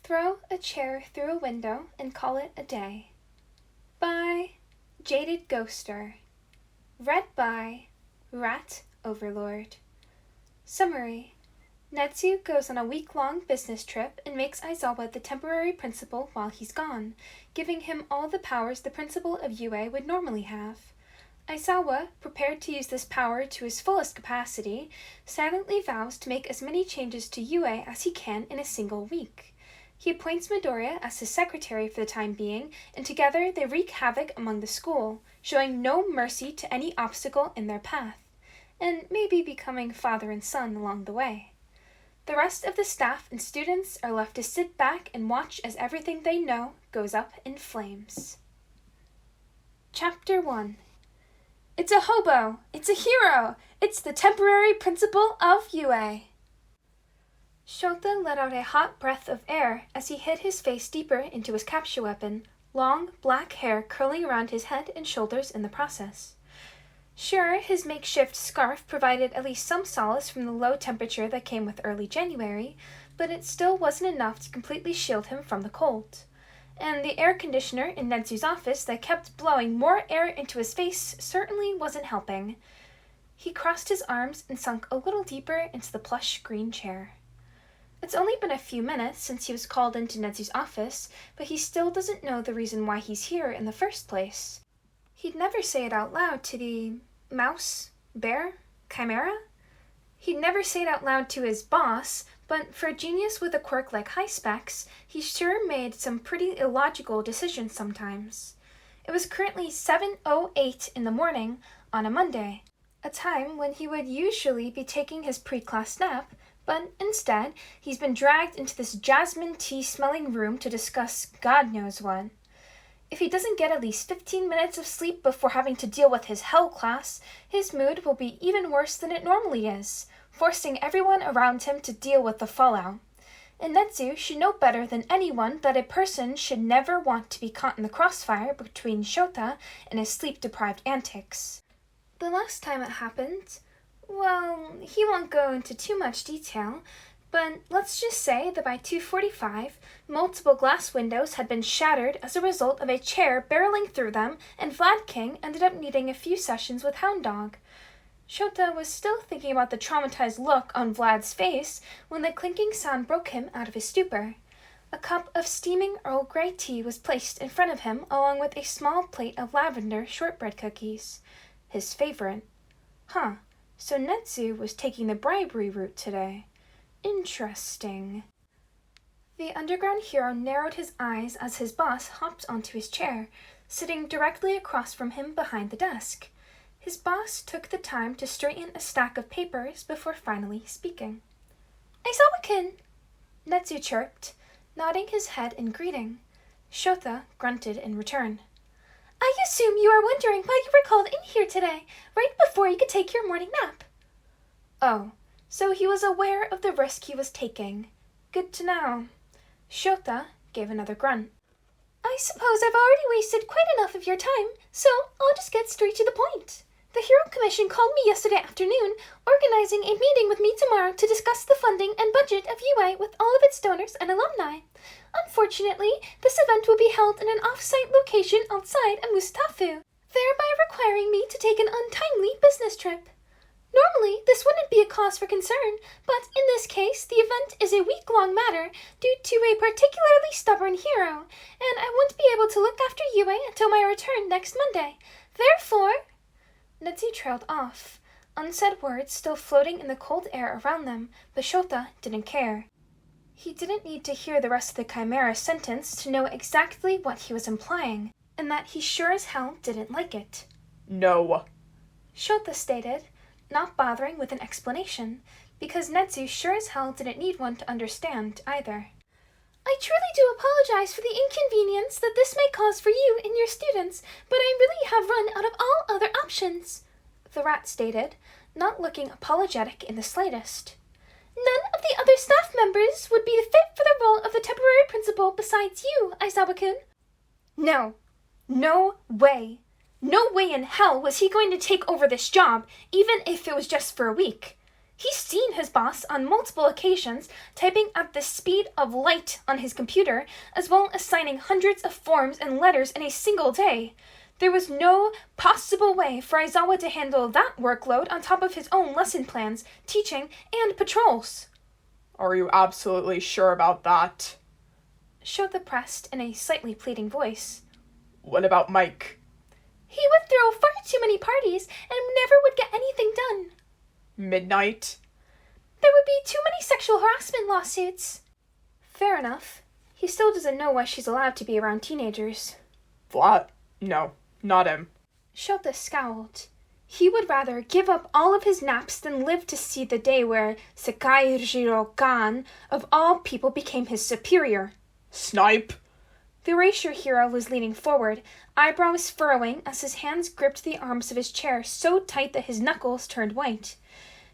Throw a chair through a window and call it a day. By Jaded Ghoster. Read by Rat Overlord. Summary. Nezu goes on a week-long business trip and makes Aizawa the temporary principal while he's gone, giving him all the powers the principal of UA would normally have. Aizawa, prepared to use this power to his fullest capacity, silently vows to make as many changes to UA as he can in a single week. He appoints Midoriya as his secretary for the time being, and together they wreak havoc among the school, showing no mercy to any obstacle in their path, and maybe becoming father and son along the way. The rest of the staff and students are left to sit back and watch as everything they know goes up in flames. Chapter 1. It's a hobo! It's a hero! It's the temporary principal of UA! Shota let out a hot breath of air as he hid his face deeper into his capture weapon, long, black hair curling around his head and shoulders in the process. Sure, his makeshift scarf provided at least some solace from the low temperature that came with early January, but it still wasn't enough to completely shield him from the cold. And the air conditioner in Nezu's office that kept blowing more air into his face certainly wasn't helping. He crossed his arms and sunk a little deeper into the plush green chair. It's only been a few minutes since he was called into Nezu's office, but he still doesn't know the reason why he's here in the first place. He'd never say it out loud to the mouse, bear, chimera. He'd never say it out loud to his boss, but for a genius with a quirk like high specs, he sure made some pretty illogical decisions sometimes. It was currently 7:08 in the morning on a Monday, a time when he would usually be taking his pre-class nap, but instead he's been dragged into this jasmine tea-smelling room to discuss God knows what. If he doesn't get at least 15 minutes of sleep before having to deal with his hell class, his mood will be even worse than it normally is, forcing everyone around him to deal with the fallout. And Nezu should know better than anyone that a person should never want to be caught in the crossfire between Shota and his sleep-deprived antics. The last time it happened, well, he won't go into too much detail, but let's just say that by 2:45, multiple glass windows had been shattered as a result of a chair barreling through them, and Vlad King ended up needing a few sessions with Hound Dog. Shota was still thinking about the traumatized look on Vlad's face when the clinking sound broke him out of his stupor. A cup of steaming Earl Grey tea was placed in front of him along with a small plate of lavender shortbread cookies. His favorite. So Nezu was taking the bribery route today. Interesting. The underground hero narrowed his eyes as his boss hopped onto his chair, sitting directly across from him behind the desk. His boss took the time to straighten a stack of papers before finally speaking. "Aizawa-kun," Nezu chirped, nodding his head in greeting. Shota grunted in return. "I assume you are wondering why you were called in here today, right before you could take your morning nap." Oh, so he was aware of the risk he was taking. Good to know. Shota gave another grunt. "I suppose I've already wasted quite enough of your time, so I'll just get straight to the point. The Hero Commission called me yesterday afternoon, organizing a meeting with me tomorrow to discuss the funding and budget of UA with all of its donors and alumni. Unfortunately, this event will be held in an off-site location outside of Mustafu, thereby requiring me to take an untimely business trip. Normally, this wouldn't be a cause for concern, but in this case, the event is a week-long matter due to a particularly stubborn hero, and I won't be able to look after UA until my return next Monday. Therefore..." Nezu trailed off, unsaid words still floating in the cold air around them, but Shota didn't care. He didn't need to hear the rest of the Chimera sentence to know exactly what he was implying, and that he sure as hell didn't like it. "No," Shota stated, not bothering with an explanation, because Nezu sure as hell didn't need one to understand either. "I truly do apologize for the inconvenience that this may cause for you and your students, but I really have run out of all other options," the rat stated, not looking apologetic in the slightest. "None of the other staff members would be fit for the role of the temporary principal besides you, Aizawa-kun." No way. No way in hell was he going to take over this job, even if it was just for a week. He's seen his boss on multiple occasions, typing at the speed of light on his computer, as well as signing hundreds of forms and letters in a single day. There was no possible way for Aizawa to handle that workload on top of his own lesson plans, teaching, and patrols. Are you absolutely sure about that? Shota pressed in a slightly pleading voice. What about Mike? He would throw far too many parties and never would get anything done. Midnight? There would be too many sexual harassment lawsuits. Fair enough. He still doesn't know why she's allowed to be around teenagers. What? No, not him. Shota scowled. He would rather give up all of his naps than live to see the day where Sekaijiro-kan, of all people, became his superior. Snipe! The erasure hero was leaning forward, eyebrows furrowing as his hands gripped the arms of his chair so tight that his knuckles turned white.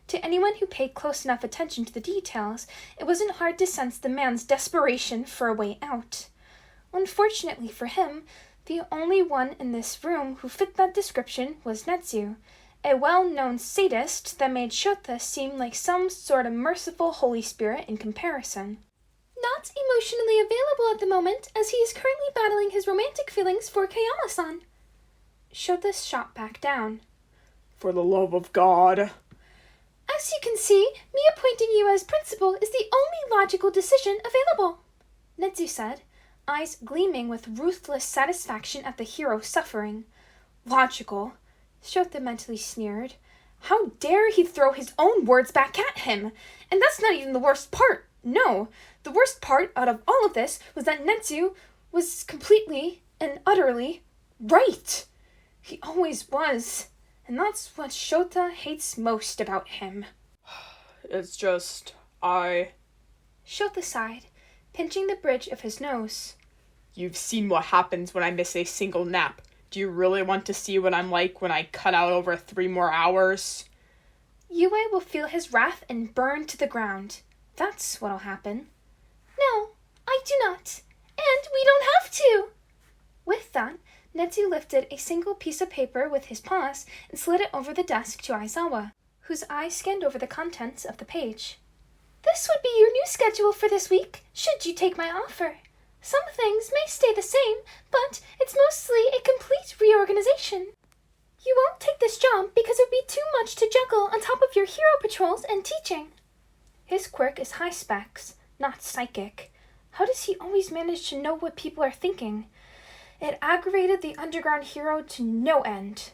To anyone who paid close enough attention to the details, it wasn't hard to sense the man's desperation for a way out. Unfortunately for him, the only one in this room who fit that description was Nezu, a well-known sadist that made Shota seem like some sort of merciful Holy Spirit in comparison. Not emotionally available at the moment, as he is currently battling his romantic feelings for Kayama-san. Shota shot back down. For the love of God. As you can see, me appointing you as principal is the only logical decision available, Nezu said, eyes gleaming with ruthless satisfaction at the hero's suffering. Logical? Shota mentally sneered. How dare he throw his own words back at him? And that's not even the worst part. No, the worst part out of all of this was that Nezu was completely and utterly right. He always was. And that's what Shota hates most about him. It's just, Shota sighed, pinching the bridge of his nose. You've seen what happens when I miss a single nap. Do you really want to see what I'm like when I cut out over 3 more hours? Yue will feel his wrath and burn to the ground. That's what'll happen. No, I do not. And we don't have to. With that, Nezu lifted a single piece of paper with his paws and slid it over the desk to Aizawa, whose eyes scanned over the contents of the page. This would be your new schedule for this week, should you take my offer. Some things may stay the same, but it's mostly a complete reorganization. You won't take this job because it would be too much to juggle on top of your hero patrols and teaching. His quirk is high specs, not psychic. How does he always manage to know what people are thinking? It aggravated the underground hero to no end.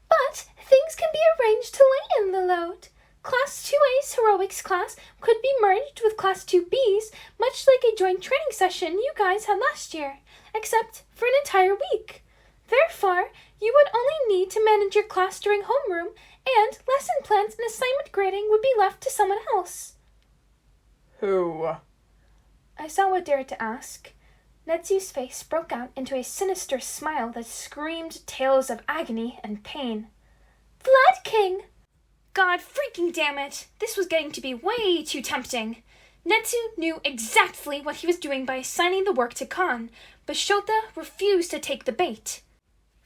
But things can be arranged to lighten the load. Class 2A's heroics class could be merged with Class 2B's, much like a joint training session you guys had last year, except for an entire week. Therefore, you would only need to manage your class during homeroom, and lesson plans and assignment grading would be left to someone else. Who? Aizawa dared to ask. Nezu's face broke out into a sinister smile that screamed tales of agony and pain. Vlad King! God freaking damn it! This was getting to be way too tempting. Nezu knew exactly what he was doing by assigning the work to Khan, but Shota refused to take the bait.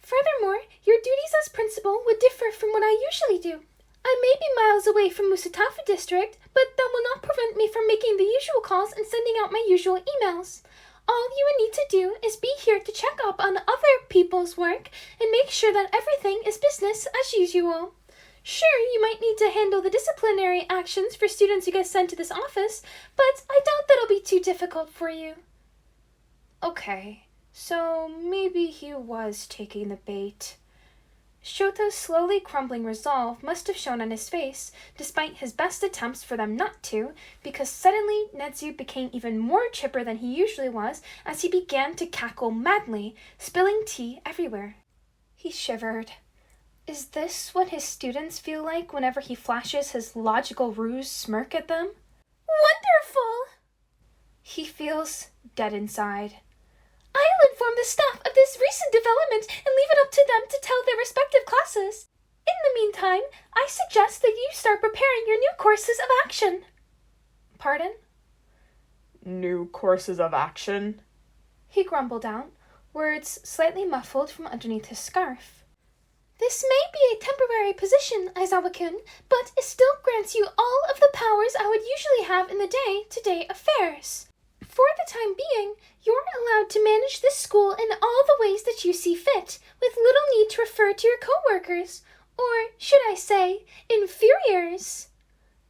Furthermore, your duties as principal would differ from what I usually do. I may be miles away from Musatafu district, but that will not prevent me from making the usual calls and sending out my usual emails. All you would need to do is be here to check up on other people's work and make sure that everything is business as usual. Sure, you might need to handle the disciplinary actions for students who get sent to this office, but I doubt that'll be too difficult for you. Okay, so maybe he was taking the bait. Shota's slowly crumbling resolve must have shown on his face, despite his best attempts for them not to, because suddenly Nezu became even more chipper than he usually was as he began to cackle madly, spilling tea everywhere. He shivered. Is this what his students feel like whenever he flashes his logical ruse smirk at them? Wonderful! He feels dead inside. I'll inform the staff of this recent development and leave it up to them to tell their respective classes. In the meantime, I suggest that you start preparing your new courses of action. Pardon? New courses of action? He grumbled out, words slightly muffled from underneath his scarf. This may be a temporary position, Aizawa-kun, but it still grants you all of the powers I would usually have in the day-to-day affairs. For the time being, you're allowed to manage this school in all the ways that you see fit, with little need to refer to your co-workers, or, should I say, inferiors.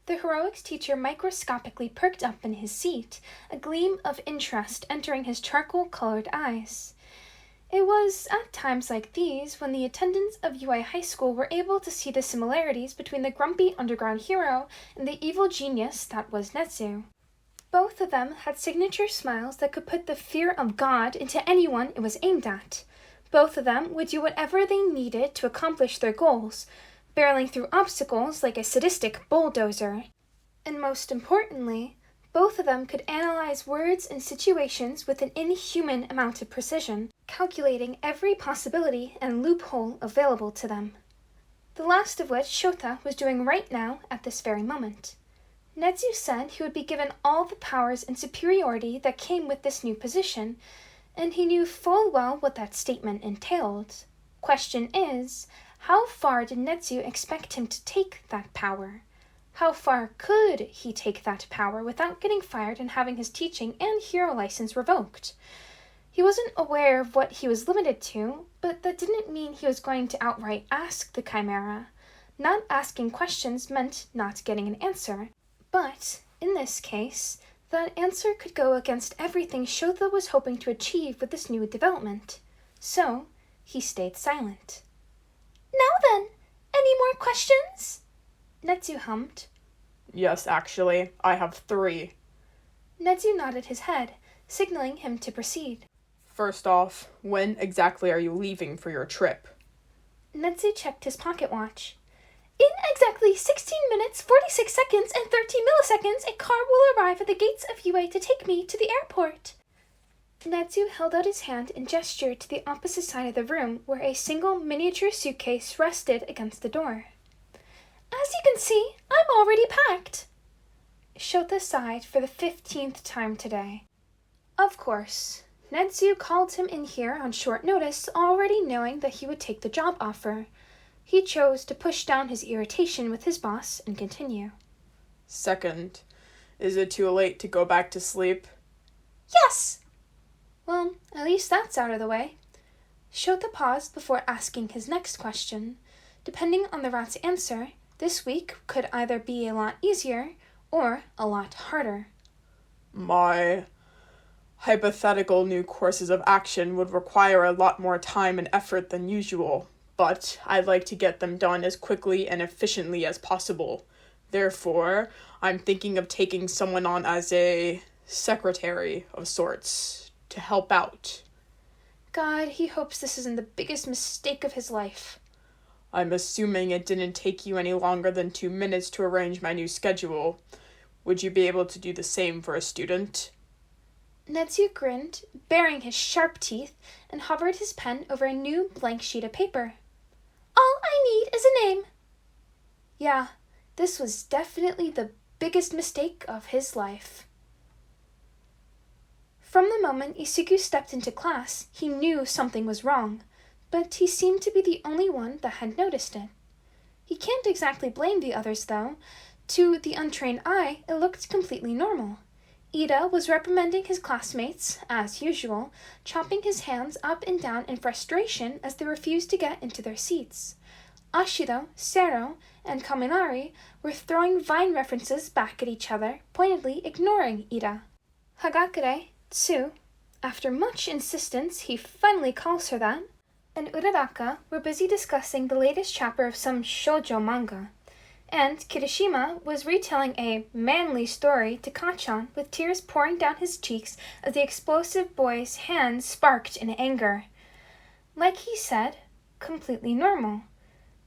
The heroics teacher microscopically perked up in his seat, a gleam of interest entering his charcoal-colored eyes. It was at times like these when the attendants of UA High School were able to see the similarities between the grumpy underground hero and the evil genius that was Nezu. Both of them had signature smiles that could put the fear of God into anyone it was aimed at. Both of them would do whatever they needed to accomplish their goals, barreling through obstacles like a sadistic bulldozer. And most importantly, both of them could analyze words and situations with an inhuman amount of precision, calculating every possibility and loophole available to them. The last of which Shota was doing right now at this very moment. Nezu said he would be given all the powers and superiority that came with this new position, and he knew full well what that statement entailed. Question is, how far did Nezu expect him to take that power? How far could he take that power without getting fired and having his teaching and hero license revoked? He wasn't aware of what he was limited to, but that didn't mean he was going to outright ask the Chimera. Not asking questions meant not getting an answer. But, in this case, that answer could go against everything Shota was hoping to achieve with this new development. So, he stayed silent. Now then, any more questions? Nezu hummed. Yes, actually, I have 3. Nezu nodded his head, signaling him to proceed. First off, when exactly are you leaving for your trip? Nezu checked his pocket watch. In exactly 16 minutes, 46 seconds, and 13 milliseconds, a car will arrive at the gates of UA to take me to the airport. Nezu held out his hand and gestured to the opposite side of the room where a single miniature suitcase rested against the door. As you can see, I'm already packed. Shota sighed for the 15th time today. Of course, Nezu called him in here on short notice, already knowing that he would take the job offer. He chose to push down his irritation with his boss and continue. Second, is it too late to go back to sleep? Yes! Well, at least that's out of the way. Shota paused before asking his next question. Depending on the rat's answer, this week could either be a lot easier or a lot harder. My hypothetical new courses of action would require a lot more time and effort than usual, but I'd like to get them done as quickly and efficiently as possible. Therefore, I'm thinking of taking someone on as a secretary of sorts to help out. God, he hopes this isn't the biggest mistake of his life. I'm assuming it didn't take you any longer than 2 minutes to arrange my new schedule. Would you be able to do the same for a student? Nezu grinned, baring his sharp teeth, and hovered his pen over a new blank sheet of paper. All I need is a name. Yeah, this was definitely the biggest mistake of his life. From the moment Isuku stepped into class, he knew something was wrong, but he seemed to be the only one that had noticed it. He can't exactly blame the others, though. To the untrained eye, it looked completely normal. Ida was reprimanding his classmates, as usual, chopping his hands up and down in frustration as they refused to get into their seats. Ashido, Sero, and Kaminari were throwing Vine references back at each other, pointedly ignoring Ida. Hagakure, Tsu, after much insistence he finally calls her that, and Uraraka were busy discussing the latest chapter of some shoujo manga. And Kirishima was retelling a manly story to Kacchan with tears pouring down his cheeks as the explosive boy's hands sparked in anger. Like he said, completely normal.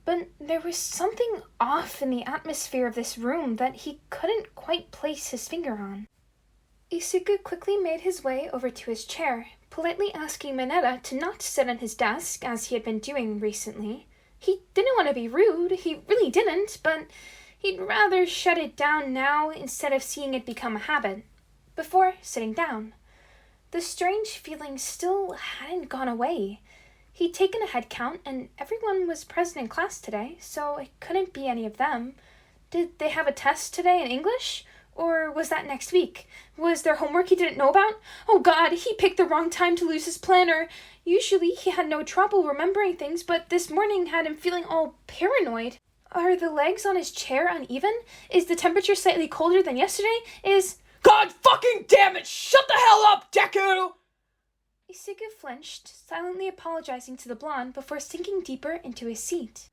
But there was something off in the atmosphere of this room that he couldn't quite place his finger on. Isuku quickly made his way over to his chair, politely asking Mineta to not sit on his desk as he had been doing recently. He didn't want to be rude, he really didn't, but he'd rather shut it down now instead of seeing it become a habit. Before sitting down, the strange feeling still hadn't gone away. He'd taken a head count, and everyone was present in class today, so it couldn't be any of them. Did they have a test today in English? Or was that next week? Was there homework he didn't know about? Oh God, he picked the wrong time to lose his planner. Usually he had no trouble remembering things, but this morning had him feeling all paranoid. Are the legs on his chair uneven? Is the temperature slightly colder than yesterday? God fucking damn it! Shut the hell up, Deku! Isugu flinched, silently apologizing to the blonde before sinking deeper into his seat.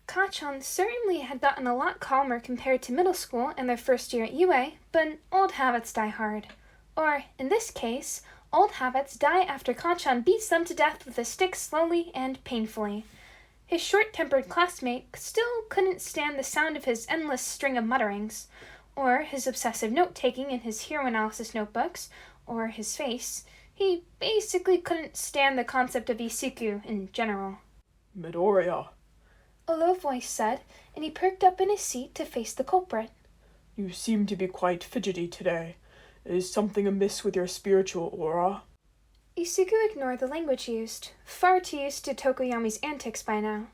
Kacchan certainly had gotten a lot calmer compared to middle school and their first year at UA, but old habits die hard. Or, in this case, old habits die after Kacchan beats them to death with a stick slowly and painfully. His short-tempered classmate still couldn't stand the sound of his endless string of mutterings, or his obsessive note-taking in his hero analysis notebooks, or his face. He basically couldn't stand the concept of Isugu in general. Midoriya, A low voice said, and he perked up in his seat to face the culprit. you seem to be quite fidgety today. Is something amiss with your spiritual aura? Isugu ignored the language used, far too used to Tokoyami's antics by now.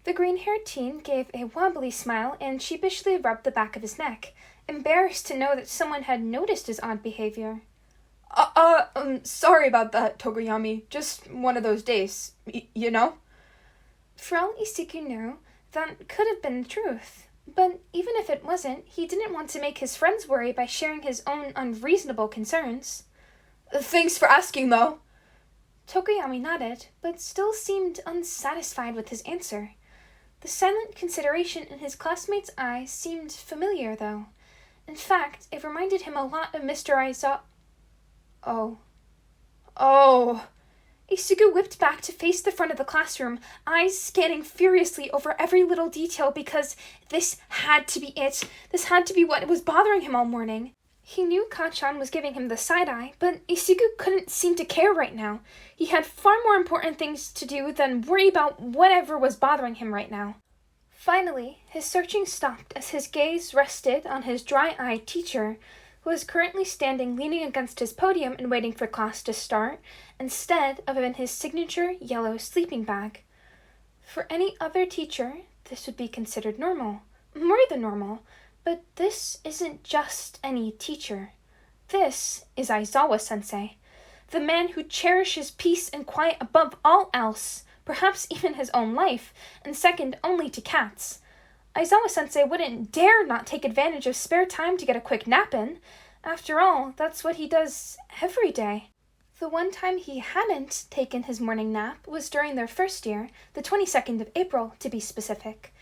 The green-haired teen gave a wobbly smile and sheepishly rubbed the back of his neck, embarrassed to know that someone had noticed his odd behavior. Sorry about that, Tokoyami. Just one of those days, you know? For all Isugu knew, that could have been the truth. But even if it wasn't, he didn't want to make his friends worry by sharing his own unreasonable concerns. Thanks for asking, though. Tokoyami nodded, but still seemed unsatisfied with his answer. The silent consideration in his classmate's eyes seemed familiar, though. In fact, it reminded him a lot of Mr. Aizawa. Oh. Isugu whipped back to face the front of the classroom, eyes scanning furiously over every little detail because this had to be it. This had to be what was bothering him all morning. He knew Kacchan was giving him the side-eye, but Isugu couldn't seem to care right now. He had far more important things to do than worry about whatever was bothering him right now. Finally, his searching stopped as his gaze rested on his dry-eyed teacher, who was currently standing leaning against his podium and waiting for class to start, instead of in his signature yellow sleeping bag. For any other teacher, this would be considered normal, more than normal, but this isn't just any teacher. This is Aizawa-sensei, the man who cherishes peace and quiet above all else, perhaps even his own life, and second only to cats. Aizawa-sensei wouldn't dare not take advantage of spare time to get a quick nap in. After all, that's what he does every day. The one time he hadn't taken his morning nap was during their first year, the 22nd of April, to be specific.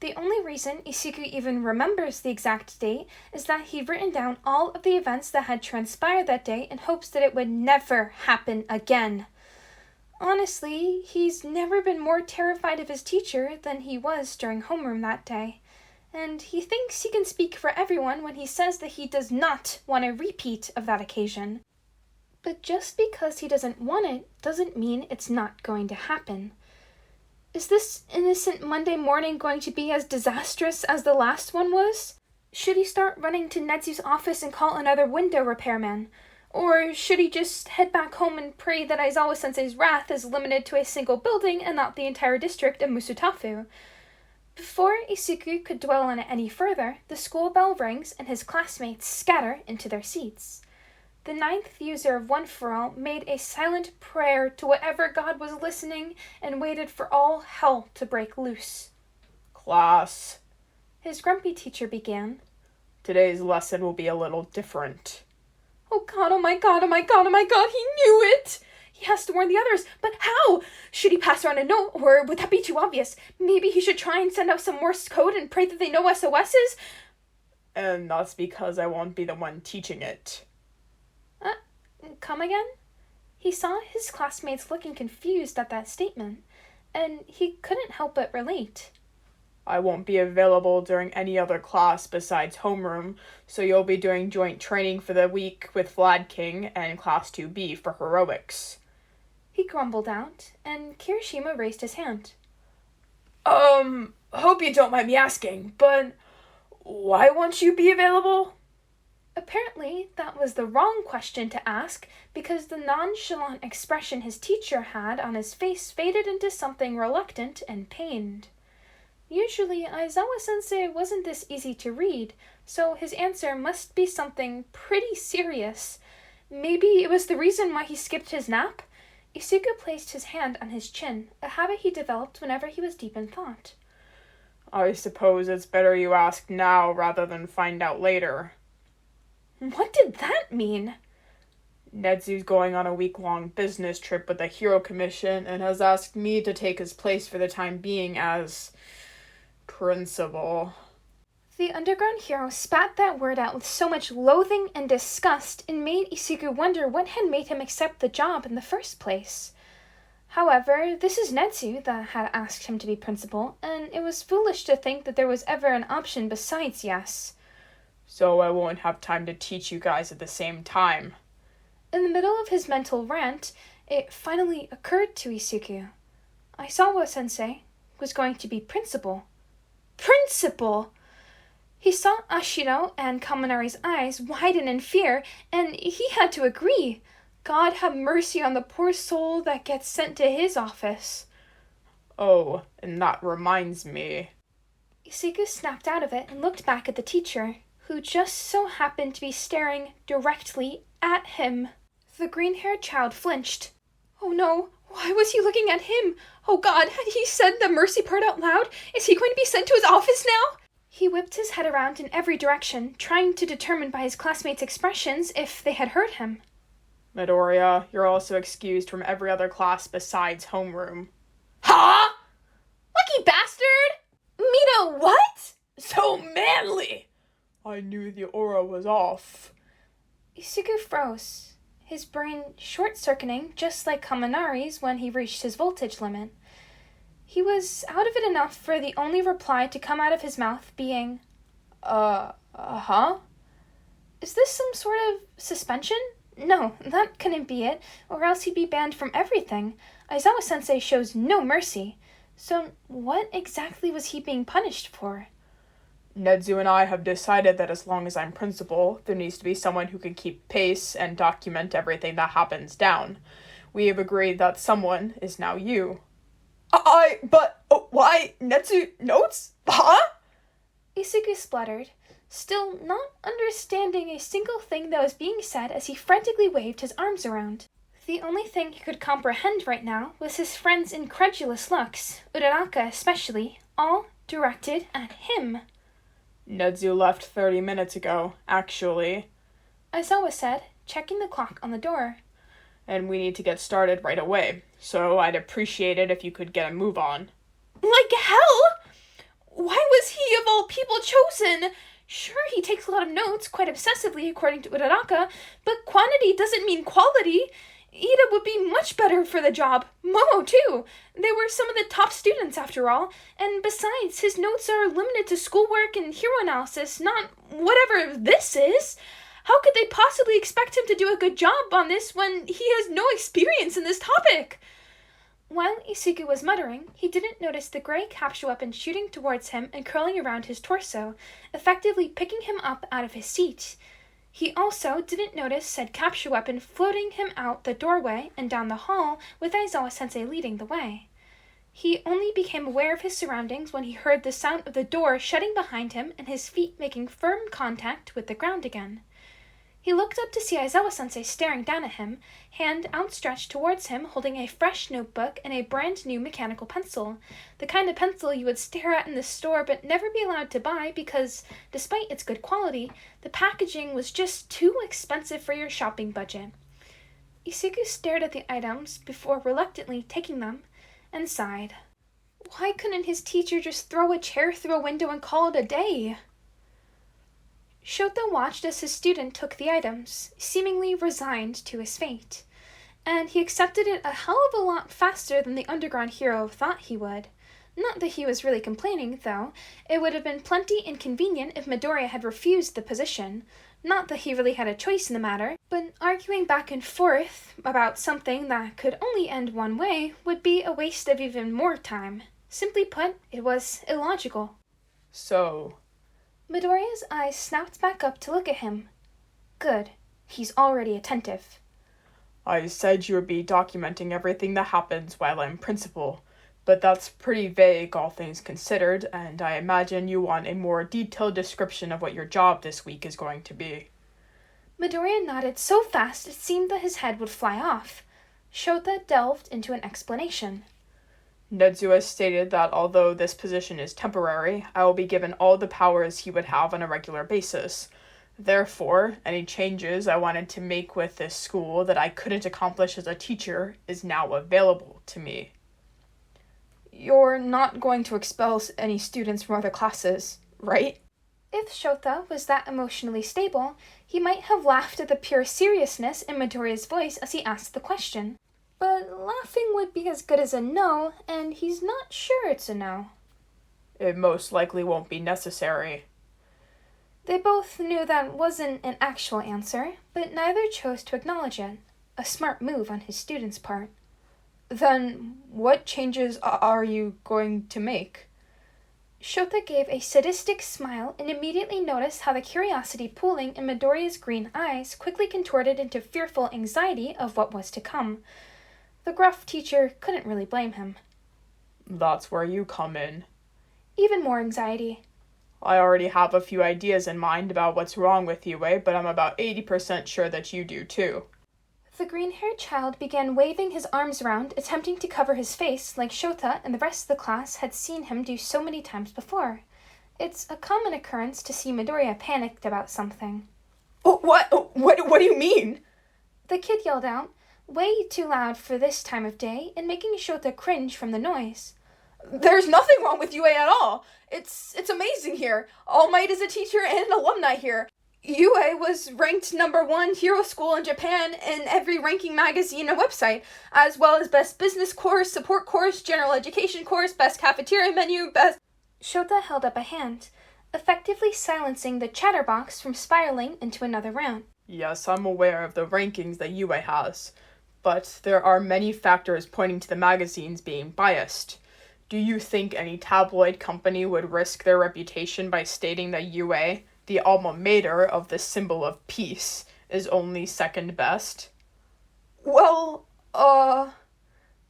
The only reason Isugu even remembers the exact date is that he'd written down all of the events that had transpired that day in hopes that it would never happen again. Honestly, he's never been more terrified of his teacher than he was during homeroom that day, and he thinks he can speak for everyone when he says that he does not want a repeat of that occasion. But just because he doesn't want it doesn't mean it's not going to happen. Is this innocent Monday morning going to be as disastrous as the last one was? Should he start running to Nezu's office and call another window repairman? Or should he just head back home and pray that Aizawa-sensei's wrath is limited to a single building and not the entire district of Musutafu? Before Isugu could dwell on it any further, the school bell rings and his classmates scatter into their seats. The ninth user of One for All made a silent prayer to whatever god was listening and waited for all hell to break loose. Class, His grumpy teacher began. Today's lesson will be a little different. Oh God, oh my God, oh my God, oh my God, he knew it! He has to warn the others, but how? Should he pass around a note, or would that be too obvious? Maybe he should try and send out some Morse code and pray that they know SOSs? And that's because I won't be the one teaching it. Come again? He saw his classmates looking confused at that statement, and he couldn't help but relate. I won't be available during any other class besides homeroom, so you'll be doing joint training for the week with Vlad King and Class 2B for heroics. He grumbled out, and Kirishima raised his hand. Hope you don't mind me asking, but why won't you be available? Apparently, that was the wrong question to ask because the nonchalant expression his teacher had on his face faded into something reluctant and pained. Usually, Aizawa-sensei wasn't this easy to read, so his answer must be something pretty serious. Maybe it was the reason why he skipped his nap? Isuku placed his hand on his chin, a habit he developed whenever he was deep in thought. I suppose it's better you ask now rather than find out later. What did that mean? Nezu's going on a week-long business trip with the Hero Commission and has asked me to take his place for the time being as principal. The underground hero spat that word out with so much loathing and disgust it made Isuku wonder what had made him accept the job in the first place. However, this is Nezu that had asked him to be principal, and it was foolish to think that there was ever an option besides yes. So I won't have time to teach you guys at the same time. In the middle of his mental rant, it finally occurred to Isuku. Aizawa-sensei was going to be principal. Principal! He saw Ashiro and Kaminari's eyes widen in fear, and he had to agree. God have mercy on the poor soul that gets sent to his office. Oh, and that reminds me. Isuku snapped out of it and looked back at the teacher, who just so happened to be staring directly at him. The green-haired child flinched. Oh no, why was he looking at him? Oh God, had he said the mercy part out loud? Is he going to be sent to his office now? He whipped his head around in every direction, trying to determine by his classmates' expressions if they had heard him. Midoriya, you're also excused from every other class besides homeroom. Huh? Lucky bastard! Mina, what? So manly! I knew the aura was off. Isuku froze, his brain short-circuiting just like Kaminari's when he reached his voltage limit. He was out of it enough for the only reply to come out of his mouth being, huh? Is this some sort of suspension? No, that couldn't be it, or else he'd be banned from everything. Aizawa-sensei shows no mercy. So what exactly was he being punished for? Nezu and I have decided that as long as I'm principal, there needs to be someone who can keep pace and document everything that happens down. We have agreed that someone is now you. Why? Nezu notes? Huh? Isuku spluttered, still not understanding a single thing that was being said as he frantically waved his arms around. The only thing he could comprehend right now was his friend's incredulous looks, Uraraka especially, all directed at him. Nezu left 30 minutes ago, actually. Aizawa said, checking the clock on the door. And we need to get started right away, so I'd appreciate it if you could get a move on. Like hell? Why was he of all people chosen? Sure, he takes a lot of notes, quite obsessively according to Uraraka, but quantity doesn't mean quality. Ida would be much better for the job. Momo, too. They were some of the top students, after all. And besides, his notes are limited to schoolwork and hero analysis, not whatever this is. How could they possibly expect him to do a good job on this when he has no experience in this topic? While Isuku was muttering, he didn't notice the gray capture weapon shooting towards him and curling around his torso, effectively picking him up out of his seat. He also didn't notice said capture weapon floating him out the doorway and down the hall with Aizawa-sensei leading the way. He only became aware of his surroundings when he heard the sound of the door shutting behind him and his feet making firm contact with the ground again. He looked up to see Aizawa-sensei staring down at him, hand outstretched towards him holding a fresh notebook and a brand new mechanical pencil, the kind of pencil you would stare at in the store but never be allowed to buy because, despite its good quality, the packaging was just too expensive for your shopping budget. Isuku stared at the items before reluctantly taking them and sighed. Why couldn't his teacher just throw a chair through a window and call it a day? Shota watched as his student took the items, seemingly resigned to his fate, and he accepted it a hell of a lot faster than the underground hero thought he would. Not that he was really complaining, though. It would have been plenty inconvenient if Midoriya had refused the position. Not that he really had a choice in the matter, but arguing back and forth about something that could only end one way would be a waste of even more time. Simply put, it was illogical. So... Midoriya's eyes snapped back up to look at him. Good. He's already attentive. I said you would be documenting everything that happens while I'm principal, but that's pretty vague, all things considered, and I imagine you want a more detailed description of what your job this week is going to be. Midoriya nodded so fast it seemed that his head would fly off. Shota delved into an explanation. Nezu has stated that although this position is temporary, I will be given all the powers he would have on a regular basis. Therefore, any changes I wanted to make with this school that I couldn't accomplish as a teacher is now available to me. You're not going to expel any students from other classes, right? If Shota was that emotionally stable, he might have laughed at the pure seriousness in Midoriya's voice as he asked the question. But laughing would be as good as a no, and he's not sure it's a no. It most likely won't be necessary. They both knew that wasn't an actual answer, but neither chose to acknowledge it. A smart move on his student's part. Then what changes are you going to make? Shota gave a sadistic smile and immediately noticed how the curiosity pooling in Midoriya's green eyes quickly contorted into fearful anxiety of what was to come. The gruff teacher couldn't really blame him. That's where you come in. Even more anxiety. I already have a few ideas in mind about what's wrong with Yue, but I'm about 80% sure that you do too. The green-haired child began waving his arms around, attempting to cover his face like Shota and the rest of the class had seen him do so many times before. It's a common occurrence to see Midoriya panicked about something. What do you mean? The kid yelled out, way too loud for this time of day and making Shota cringe from the noise. There's nothing wrong with UA at all. It's amazing here. All Might is a teacher and an alumni here. UA was ranked #1 hero school in Japan in every ranking magazine and website, as well as best business course, support course, general education course, best cafeteria menu, best... Shota held up a hand, effectively silencing the chatterbox from spiraling into another round. Yes, I'm aware of the rankings that UA has, but there are many factors pointing to the magazines being biased. Do you think any tabloid company would risk their reputation by stating that UA, the alma mater of the symbol of peace, is only second best? Well,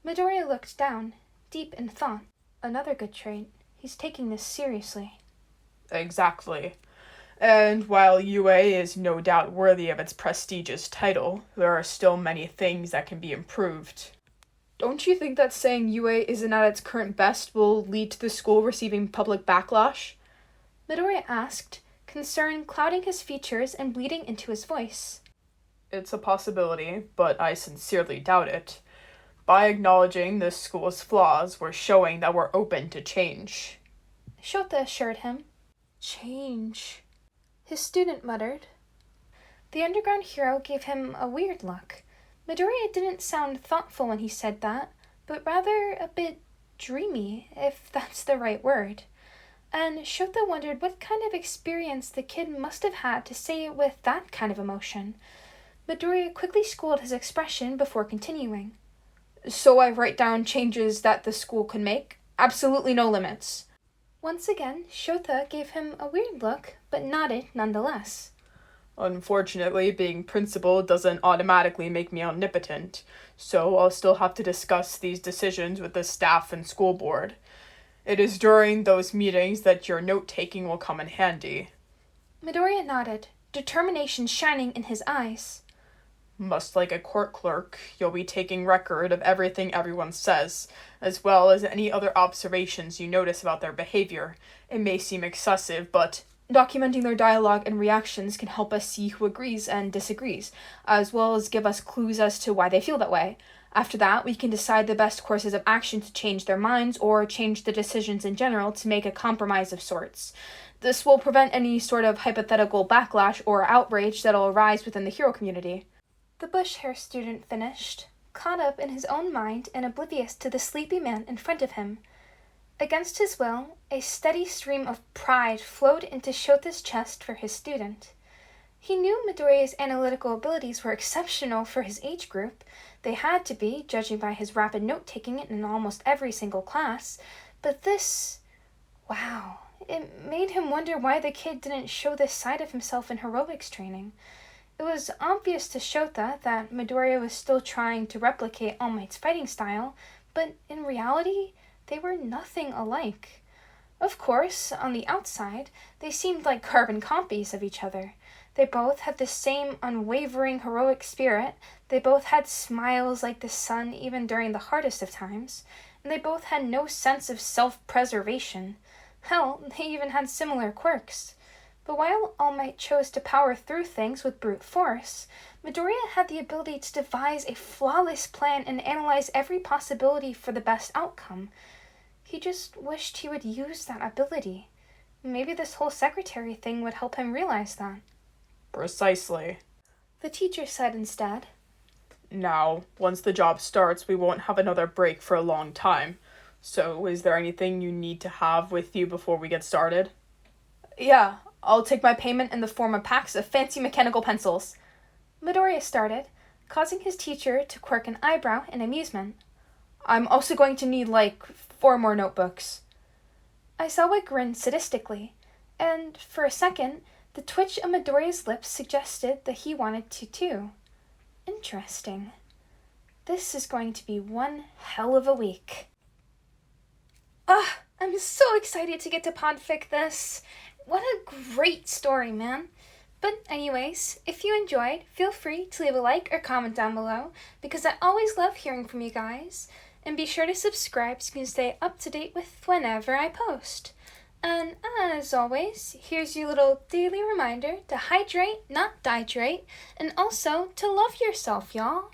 Midoriya looked down, deep in thought. Another good trait. He's taking this seriously. Exactly. And while UA is no doubt worthy of its prestigious title, there are still many things that can be improved. Don't you think that saying UA isn't at its current best will lead to the school receiving public backlash? Midoriya asked, concern clouding his features and bleeding into his voice. It's a possibility, but I sincerely doubt it. By acknowledging this school's flaws, we're showing that we're open to change. Shota assured him. Change. His student muttered. The underground hero gave him a weird look. Midoriya didn't sound thoughtful when he said that, but rather a bit dreamy, if that's the right word. And Shota wondered what kind of experience the kid must have had to say it with that kind of emotion. Midoriya quickly schooled his expression before continuing. So I write down changes that the school can make? Absolutely no limits. Once again, Shota gave him a weird look, but nodded nonetheless. Unfortunately, being principal doesn't automatically make me omnipotent, so I'll still have to discuss these decisions with the staff and school board. It is during those meetings that your note-taking will come in handy. Midoriya nodded, determination shining in his eyes. Much like a court clerk, you'll be taking record of everything everyone says, as well as any other observations you notice about their behavior. It may seem excessive, but documenting their dialogue and reactions can help us see who agrees and disagrees, as well as give us clues as to why they feel that way. After that, we can decide the best courses of action to change their minds or change the decisions in general to make a compromise of sorts. This will prevent any sort of hypothetical backlash or outrage that'll arise within the hero community. The bush-hair student finished, caught up in his own mind and oblivious to the sleepy man in front of him. Against his will, a steady stream of pride flowed into Shota's chest for his student. He knew Midoriya's analytical abilities were exceptional for his age group. They had to be, judging by his rapid note-taking in almost every single class. But this... It made him wonder why the kid didn't show this side of himself in heroics training. It was obvious to Shota that Midoriya was still trying to replicate All Might's fighting style, but in reality, they were nothing alike. Of course, on the outside, they seemed like carbon copies of each other. They both had the same unwavering heroic spirit, they both had smiles like the sun even during the hardest of times, and they both had no sense of self-preservation. Hell, they even had similar quirks. But while All Might chose to power through things with brute force, Midoriya had the ability to devise a flawless plan and analyze every possibility for the best outcome. He just wished he would use that ability. Maybe this whole secretary thing would help him realize that. Precisely. The teacher said instead. Now, once the job starts, we won't have another break for a long time. So, is there anything you need to have with you before we get started? Yeah, I'll take my payment in the form of packs of fancy mechanical pencils. Midoriya started, causing his teacher to quirk an eyebrow in amusement. I'm also going to need, 4 more notebooks. Aizawa grinned sadistically, and for a second, the twitch of Midoriya's lips suggested that he wanted to too. Interesting. This is going to be one hell of a week. I'm so excited to get to podfic this. What a great story, man. But anyways, if you enjoyed, feel free to leave a like or comment down below, because I always love hearing from you guys. And be sure to subscribe so you can stay up to date with whenever I post. And as always, here's your little daily reminder to hydrate, not dihydrate, and also to love yourself, y'all.